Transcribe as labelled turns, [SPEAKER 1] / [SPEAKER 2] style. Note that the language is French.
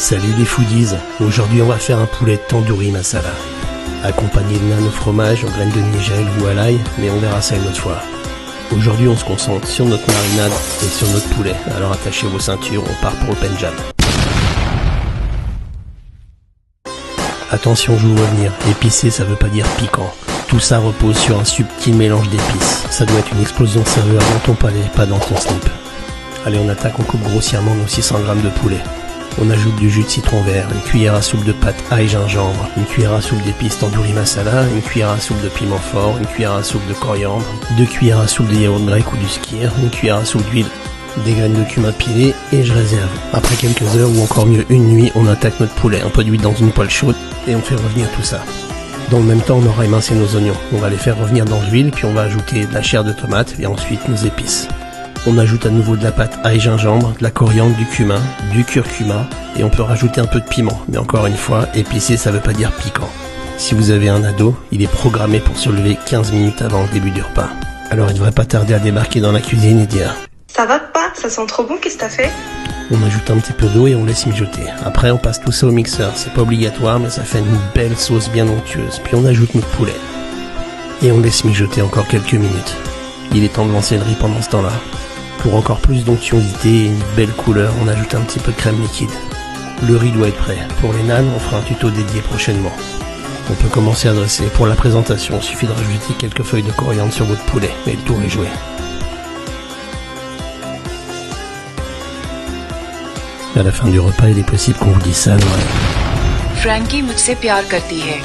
[SPEAKER 1] Salut les foodies, aujourd'hui on va faire un poulet tandoori masala, accompagné de naan au fromage, aux graines de nigel ou à l'ail, mais on verra ça une autre fois. Aujourd'hui on se concentre sur notre marinade et sur notre poulet, alors attachez vos ceintures, on part pour le Pendjab. Attention, je vous vois venir, épicé ça veut pas dire piquant. Tout ça repose sur un subtil mélange d'épices. Ça doit être une explosion de saveur dans ton palais, pas dans ton slip. Allez, on attaque, on coupe grossièrement nos 600 g de poulet. On ajoute du jus de citron vert, une cuillère à soupe de pâte ail gingembre, une cuillère à soupe d'épices tandoori masala, une cuillère à soupe de piment fort, une cuillère à soupe de coriandre, 2 cuillères à soupe de yaourt grec ou du skyr, une cuillère à soupe d'huile, des graines de cumin pilées et je réserve. Après quelques heures ou encore mieux une nuit, on attaque notre poulet, un peu d'huile dans une poêle chaude et on fait revenir tout ça. Dans le même temps, on aura émincé nos oignons. On va les faire revenir dans l'huile, puis on va ajouter de la chair de tomate et ensuite nos épices. On ajoute à nouveau de la pâte ail gingembre, de la coriandre, du cumin, du curcuma et on peut rajouter un peu de piment. Mais encore une fois, épicé ça veut pas dire piquant. Si vous avez un ado, il est programmé pour se lever 15 minutes avant le début du repas. Alors il devrait pas tarder à débarquer dans la cuisine et dire «
[SPEAKER 2] Ça va pas? Ça sent trop bon, qu'est-ce que t'as fait ?»
[SPEAKER 1] On ajoute un petit peu d'eau et on laisse mijoter. Après on passe tout ça au mixeur, c'est pas obligatoire mais ça fait une belle sauce bien onctueuse. Puis on ajoute notre poulet. Et on laisse mijoter encore quelques minutes. Il est temps de lancer le riz pendant ce temps-là. Pour encore plus d'onctuosité et une belle couleur, on ajoute un petit peu de crème liquide. Le riz doit être prêt. Pour les naans, on fera un tuto dédié prochainement. On peut commencer à dresser. Pour la présentation, il suffit de rajouter quelques feuilles de coriandre sur votre poulet et le tour est joué. À la fin du repas, il est possible qu'on vous dise ça à l'oreille.
[SPEAKER 3] Frankie मुझसे प्यार करती है